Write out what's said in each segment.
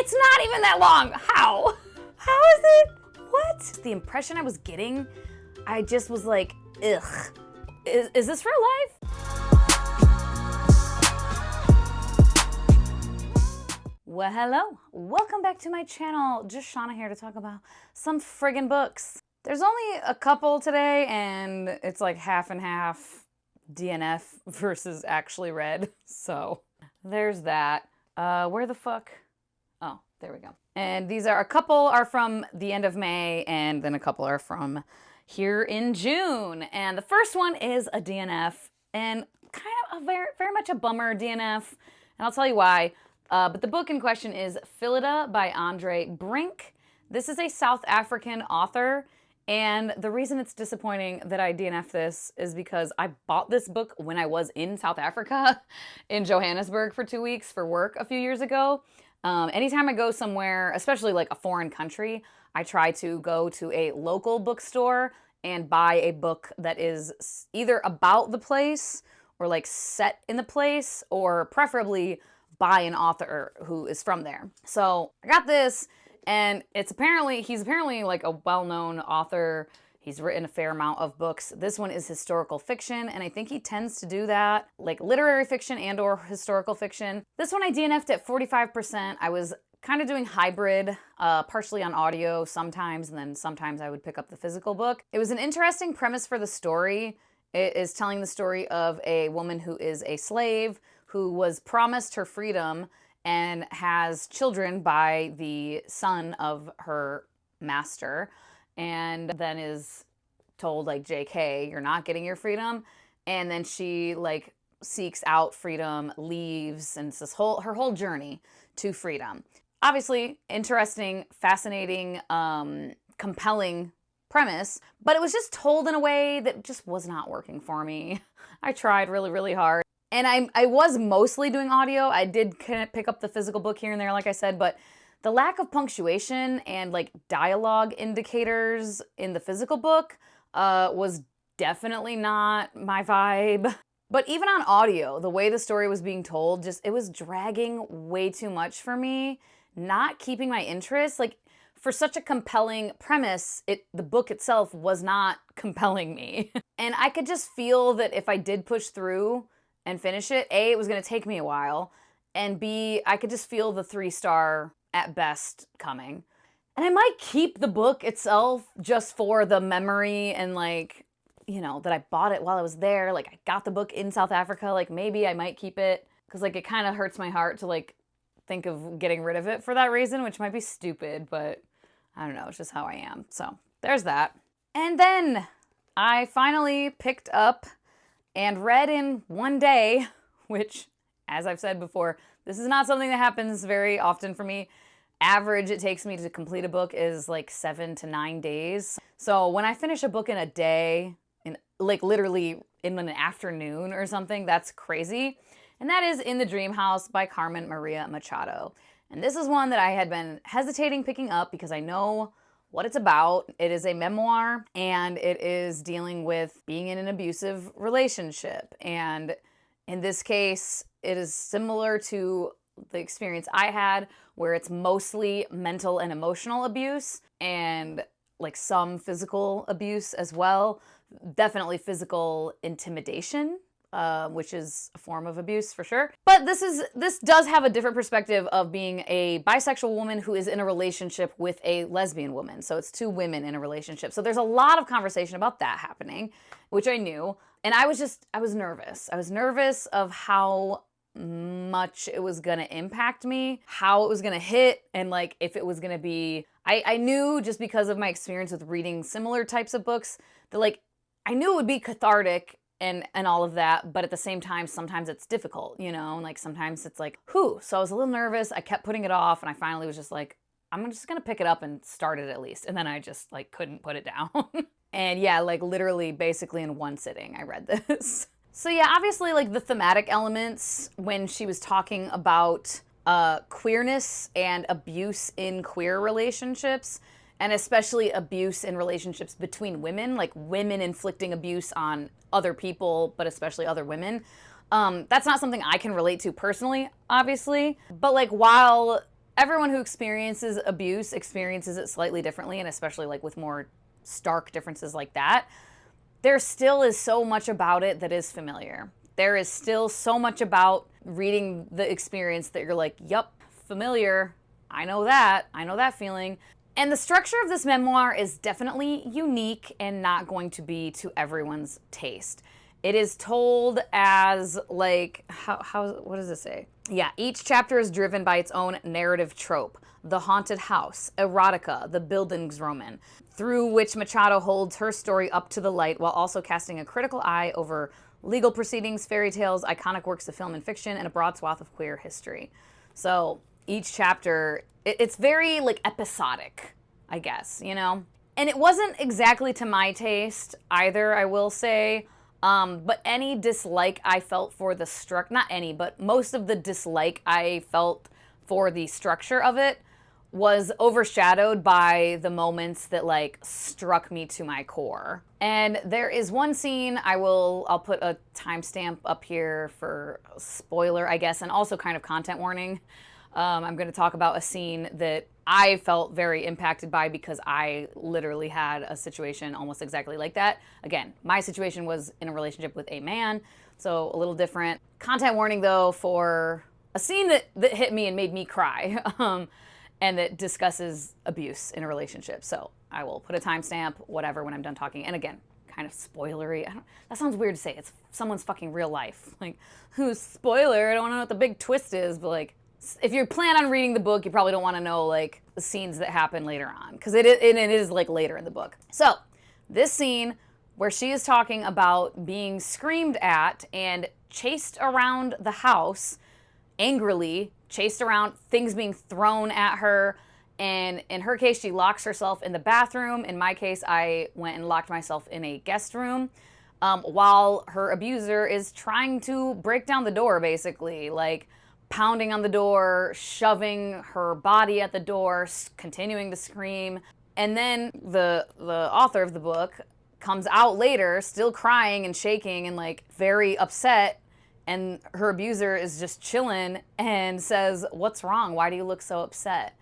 It's not even that long. How? How is it? What? The impression I was getting, I just was like, ugh. Is this real life? Well, hello. Welcome back to my channel. Just Shauna here to talk about some friggin' books. There's only a couple today, and it's like half and half DNF versus actually read. So there's that. Where the fuck? Oh, there we go. And these are, a couple are from the end of May, and then a couple are from here in June. And the first one is a DNF, and kind of a very much a bummer DNF, and I'll tell you why. But the book in question is Fiela by Brink. This is a South African author, and the reason it's disappointing that I DNF this is because I bought this book when I was in South Africa, in Johannesburg for 2 weeks for work a few years ago. Anytime I go somewhere, especially like a foreign country, I try to go to a local bookstore and buy a book that is either about the place or like set in the place, or preferably by an author who is from there. So I got this, and he's apparently like a well-known author. He's written a fair amount of books. This one is historical fiction, and I think he tends to do that, like literary fiction and or historical fiction. This one I DNF'd at 45%. I was kind of doing hybrid, partially on audio sometimes, and then sometimes I would pick up the physical book. It was an interesting premise for the story. It is telling the story of a woman who is a slave who was promised her freedom and has children by the son of her master, and then is told, like, JK, you're not getting your freedom. And then she like seeks out freedom, leaves, and it's this her whole journey to freedom. Obviously interesting, fascinating, compelling premise, but it was just told in a way that just was not working for me. I tried really hard. And I was mostly doing audio. I did kind of pick up the physical book here and there, like I said, but the lack of punctuation and like dialogue indicators in the physical book was definitely not my vibe. But even on audio, the way the story was being told, it was dragging way too much for me, not keeping my interest. Like, for such a compelling premise, the book itself was not compelling me. And I could just feel that if I did push through and finish it, A, it was gonna take me a while, and B, I could just feel the 3-star at best coming. And I might keep the book itself just for the memory and, like, you know, that I bought it while I was there. Like, I got the book in South Africa. Like, maybe I might keep it, because, like, it kind of hurts my heart to, like, think of getting rid of it for that reason, which might be stupid, but I don't know, it's just how I am. So there's that. And then I finally picked up and read in one day, which, as I've said before, this is not something that happens very often for me. Average it takes me to complete a book is like 7 to 9 days. So when I finish a book in a day, in like literally in an afternoon or something, that's crazy. And that is In the Dreamhouse by Carmen Maria Machado. And this is one that I had been hesitating picking up because I know what it's about. It is a memoir, and it is dealing with being in an abusive relationship. And in this case, it is similar to the experience I had, where it's mostly mental and emotional abuse and like some physical abuse as well. Definitely physical intimidation, which is a form of abuse for sure. But this does have a different perspective of being a bisexual woman who is in a relationship with a lesbian woman. So it's two women in a relationship. So there's a lot of conversation about that happening, which I knew. And I was nervous. I was nervous of how much it was gonna impact me, how it was gonna hit, and like if it was gonna be, I knew, just because of my experience with reading similar types of books, that like I knew it would be cathartic and all of that, but at the same time, sometimes it's difficult, you know, and like sometimes it's like, whew. So I was a little nervous. I kept putting it off, and I finally was just like, I'm just gonna pick it up and start it at least. And then I just like couldn't put it down. And yeah, like literally basically in one sitting, I read this. So yeah, obviously like the thematic elements when she was talking about queerness and abuse in queer relationships, and especially abuse in relationships between women, like women inflicting abuse on other people, but especially other women. That's not something I can relate to personally, obviously. But like while everyone who experiences abuse experiences it slightly differently, and especially like with more stark differences like that, there still is so much about it that is familiar. There is still so much about reading the experience that you're like, yup, familiar. I know that feeling. And the structure of this memoir is definitely unique and not going to be to everyone's taste. It is told as like, what does it say? Yeah, each chapter is driven by its own narrative trope. The haunted house, erotica, the Bildungsroman, through which Machado holds her story up to the light while also casting a critical eye over legal proceedings, fairy tales, iconic works of film and fiction, and a broad swath of queer history. So each chapter, it's very like episodic, I guess, you know? And it wasn't exactly to my taste either, I will say. But any dislike I felt for the not any, but most of the dislike I felt for the structure of it was overshadowed by the moments that like struck me to my core. And there is one scene, I'll put a timestamp up here for spoiler, I guess, and also kind of content warning. I'm going to talk about a scene that I felt very impacted by because I literally had a situation almost exactly like that. Again, my situation was in a relationship with a man, so a little different. Content warning though for a scene that hit me and made me cry, and that discusses abuse in a relationship. So I will put a timestamp, whatever, when I'm done talking. And again, kind of spoilery. That sounds weird to say. It's someone's fucking real life. Like, who's spoiler? I don't know what the big twist is, but like, if you plan on reading the book, you probably don't want to know like the scenes that happen later on, because it is like later in the book. So this scene where she is talking about being screamed at and chased around the house angrily, chased around, things being thrown at her, and in her case she locks herself in the bathroom. In my case, I went and locked myself in a guest room, while her abuser is trying to break down the door, basically like pounding on the door, shoving her body at the door, continuing to scream. And then the author of the book comes out later, still crying and shaking and like very upset, and her abuser is just chilling and says, "What's wrong? Why do you look so upset?"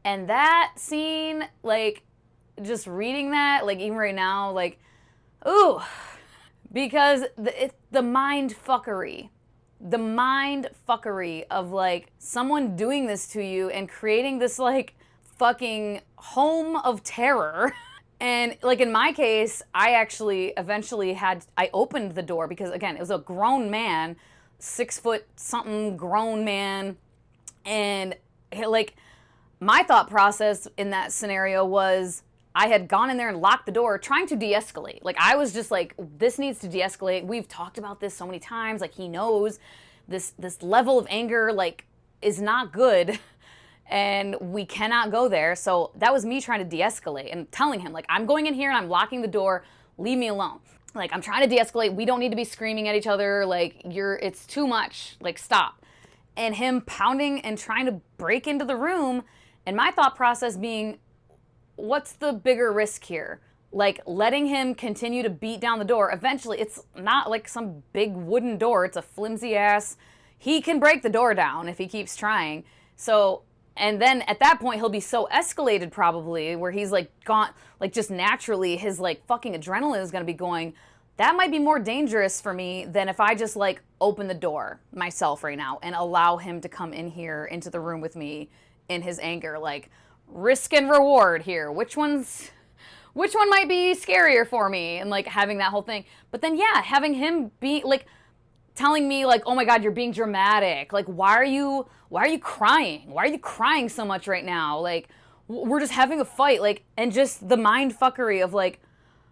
And that scene, like, just reading that, like, even right now, like, ooh, because the mind fuckery. The mind fuckery of like someone doing this to you and creating this like fucking home of terror. And like in my case, I actually eventually I opened the door because again, it was a grown man, 6 foot something grown man. And like my thought process in that scenario was I had gone in there and locked the door trying to de-escalate. Like I was just like, this needs to de-escalate. We've talked about this so many times. Like he knows this level of anger like is not good and we cannot go there. So that was me trying to de-escalate and telling him like, I'm going in here and I'm locking the door. Leave me alone. Like I'm trying to de-escalate. We don't need to be screaming at each other. Like it's too much. Like stop. And him pounding and trying to break into the room. And my thought process being, what's the bigger risk here? Like letting him continue to beat down the door. Eventually, it's not like some big wooden door. It's a flimsy ass. He can break the door down if he keeps trying. So, and then at that point, he'll be so escalated probably where he's like gone, like just naturally his like fucking adrenaline is going to be going. That might be more dangerous for me than if I just like open the door myself right now and allow him to come in here into the room with me in his anger. Like risk and reward here. Which one might be scarier for me? And like having that whole thing. But then yeah, having him be like telling me like, oh my God, you're being dramatic. Like, why are you crying? Why are you crying so much right now? Like, we're just having a fight. Like, and just the mind fuckery of like,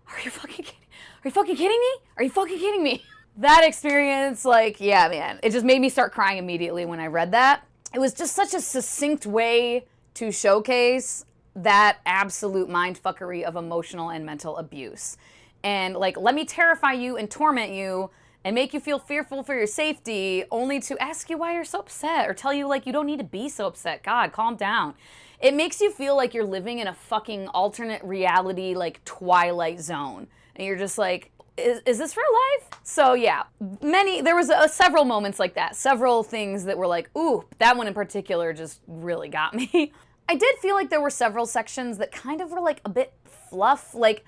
are you fucking kidding? Are you fucking kidding me? Are you fucking kidding me? That experience, like, yeah, man, it just made me start crying immediately when I read that. It was just such a succinct way to showcase that absolute mind fuckery of emotional and mental abuse. And like, let me terrify you and torment you and make you feel fearful for your safety only to ask you why you're so upset or tell you like you don't need to be so upset. God, calm down. It makes you feel like you're living in a fucking alternate reality, like Twilight Zone. And you're just like, is this real life? So yeah, there was several moments like that, several things that were like, ooh, that one in particular just really got me. I did feel like there were several sections that kind of were like a bit fluff, like,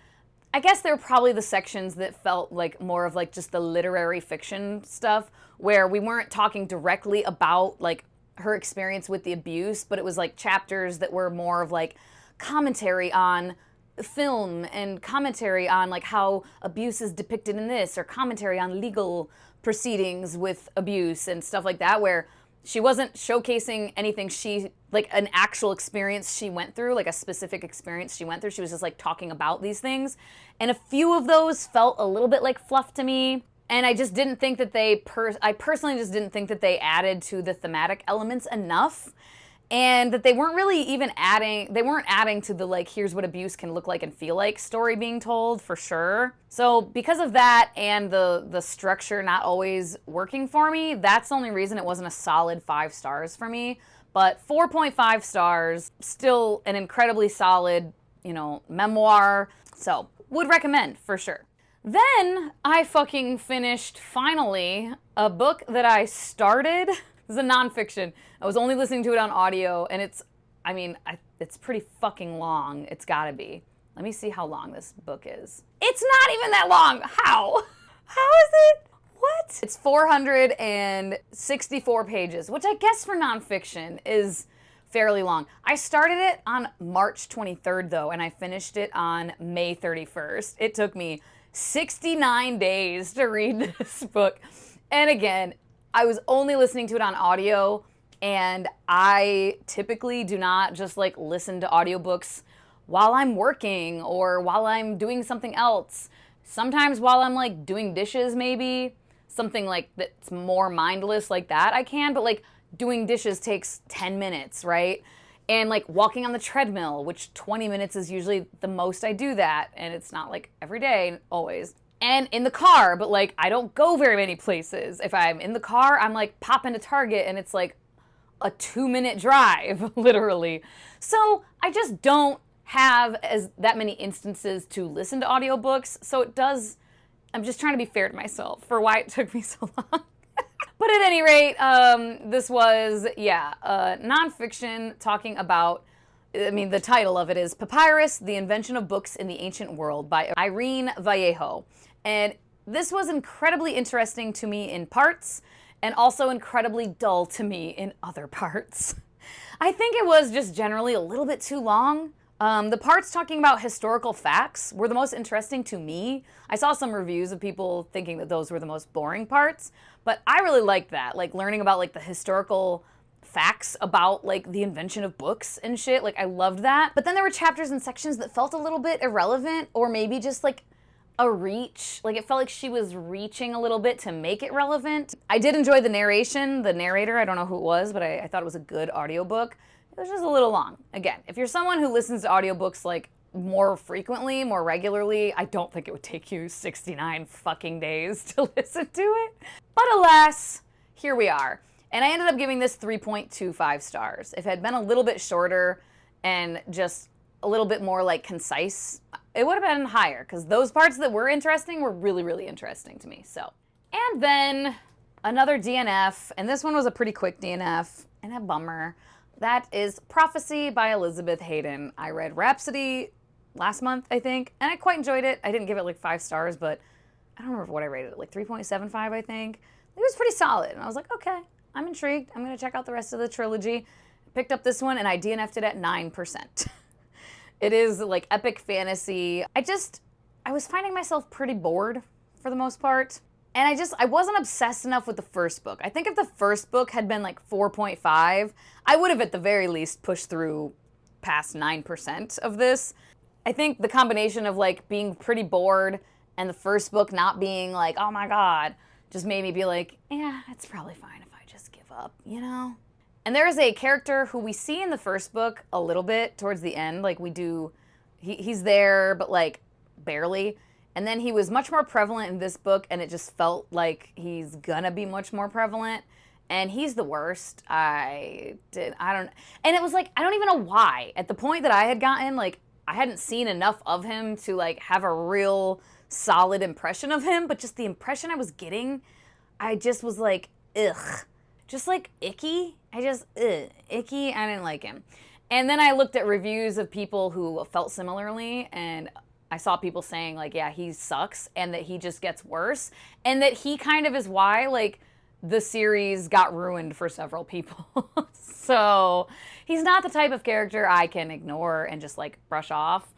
I guess they were probably the sections that felt like more of like just the literary fiction stuff, where we weren't talking directly about like her experience with the abuse, but it was like chapters that were more of like commentary on film and commentary on like how abuse is depicted in this, or commentary on legal proceedings with abuse and stuff like that, where she wasn't showcasing anything like an actual experience she went through, like a specific experience she went through. She was just like talking about these things. And a few of those felt a little bit like fluff to me. And I just didn't think that I personally just didn't think that they added to the thematic elements enough. And that they weren't really even adding to the like, here's what abuse can look like and feel like story being told, for sure. So because of that and the structure not always working for me, that's the only reason it wasn't a solid 5 stars for me. But 4.5 stars, still an incredibly solid, memoir. So would recommend for sure. Then I fucking finished, finally, a book that I started. This is a nonfiction. I was only listening to it on audio, and it's pretty fucking long. It's gotta be. Let me see how long this book is. It's not even that long. How? How is it? What? It's 464 pages, which I guess for nonfiction is fairly long. I started it on March 23rd, though, and I finished it on May 31st. It took me 69 days to read this book. And again, I was only listening to it on audio, and I typically do not just like listen to audiobooks while I'm working or while I'm doing something else. Sometimes while I'm like doing dishes, maybe something like that's more mindless like that I can, but like doing dishes takes 10 minutes, right? And like walking on the treadmill, which 20 minutes is usually the most I do that, and it's not like every day, always. And in the car, but like I don't go very many places. If I'm in the car, I'm like pop into Target and it's like a 2-minute drive, literally. So I just don't have that many instances to listen to audiobooks. So I'm just trying to be fair to myself for why it took me so long. But at any rate, this was, nonfiction talking about, the title of it is Papyrus, The Invention of Books in the Ancient World by Irene Vallejo. And this was incredibly interesting to me in parts, and also incredibly dull to me in other parts. I think it was just generally a little bit too long. The parts talking about historical facts were the most interesting to me. I saw some reviews of people thinking that those were the most boring parts, but I really liked that, like learning about like the historical facts about like the invention of books and shit. Like I loved that. But then there were chapters and sections that felt a little bit irrelevant, or maybe just like a reach. Like it felt like she was reaching a little bit to make it relevant. I did enjoy the narration, the narrator, I don't know who it was, but I thought it was a good audiobook. It was just a little long. Again, if you're someone who listens to audiobooks like more frequently, more regularly, I don't think it would take you 69 fucking days to listen to it. But alas, here we are. And I ended up giving this 3.25 stars. If it had been a little bit shorter and just a little bit more like concise, it would have been higher, because those parts that were interesting were really, really interesting to me. So, and then another DNF, and this one was a pretty quick DNF and a bummer. That is Prophecy by Elizabeth Haydon. I read Rhapsody last month, I think, and I quite enjoyed it. I didn't give it like 5 stars, but I don't remember what I rated it, like 3.75, I think. It was pretty solid, and I was like, okay, I'm intrigued. I'm going to check out the rest of the trilogy. I picked up this one, and I DNF'd it at 9%. It is like epic fantasy. I was finding myself pretty bored for the most part. And I wasn't obsessed enough with the first book. I think if the first book had been like 4.5, I would have at the very least pushed through past 9% of this. I think the combination of like being pretty bored and the first book not being like, oh my God, just made me be like, yeah, it's probably fine if I just give up, you know? And there is a character who we see in the first book a little bit towards the end. Like he's there, but like barely. And then he was much more prevalent in this book, and it just felt like he's gonna be much more prevalent. And he's the worst. And it was like, I don't even know why. At the point that I had gotten, like, I hadn't seen enough of him to like have a real solid impression of him, but just the impression I was getting, I just was like, ugh. Just like icky. Icky. I didn't like him. And then I looked at reviews of people who felt similarly, and I saw people saying like, yeah, he sucks, and that he just gets worse, and that he kind of is why like the series got ruined for several people. So he's not the type of character I can ignore and just like brush off.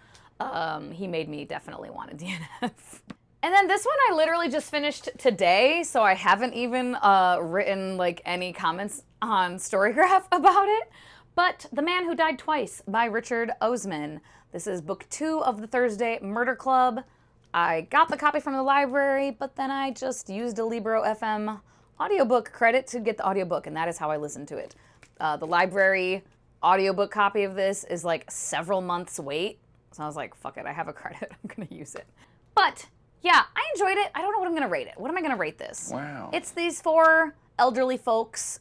He made me definitely want a DNF. And then this one I literally just finished today, so I haven't even written like any comments on Storygraph about it. But The Man Who Died Twice by Richard Osman. This is book 2 of the Thursday Murder Club. I got the copy from the library, but then I just used a Libro FM audiobook credit to get the audiobook, and that is how I listened to it. The library audiobook copy of this is like several months wait, so I was like, fuck it, I have a credit, I'm gonna use it. But yeah, I enjoyed it. I don't know what I'm gonna rate it. What am I gonna rate this? Wow. It's these 4 elderly folks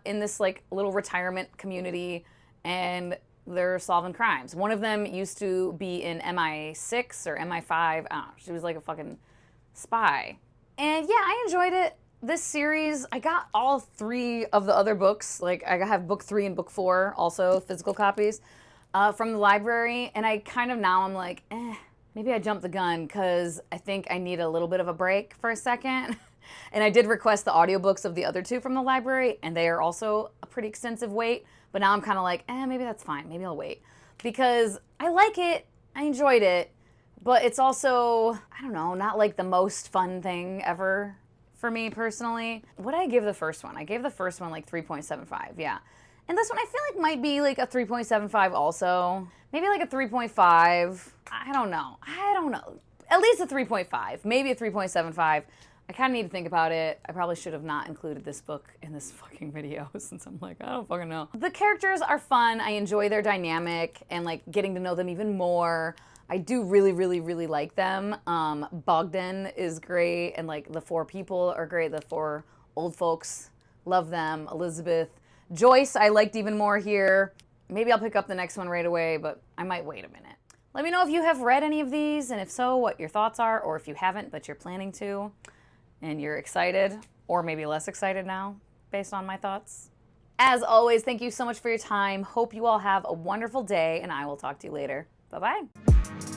in this like little retirement community, and they're solving crimes. One of them used to be in MI6 or MI5. I don't know. She was like a fucking spy. And yeah, I enjoyed it. This series, I got all 3 of the other books. Like I have book 3 and book 4, also physical copies, from the library. And I kind of now I'm like, maybe I jumped the gun because I think I need a little bit of a break for a second. And I did request the audiobooks of the other 2 from the library, and they are also a pretty extensive wait. But now I'm kind of like, maybe that's fine. Maybe I'll wait. Because I like it. I enjoyed it. But it's also, I don't know, not like the most fun thing ever for me personally. What did I give the first one? I gave the first one like 3.75, yeah. And this one I feel like might be like a 3.75 also. Maybe like a 3.5. I don't know. At least a 3.5. Maybe a 3.75. I kind of need to think about it. I probably should have not included this book in this fucking video since I'm like, I don't fucking know. The characters are fun. I enjoy their dynamic and like getting to know them even more. I do really, really, really like them. Bogdan is great, and like the 4 people are great. The 4 old folks, love them. Elizabeth. Joyce I liked even more here. Maybe I'll pick up the next one right away, but I might wait a minute. Let me know if you have read any of these, and if so, what your thoughts are, or if you haven't, but you're planning to, and you're excited, or maybe less excited now, based on my thoughts. As always, thank you so much for your time. Hope you all have a wonderful day, and I will talk to you later. Bye-bye.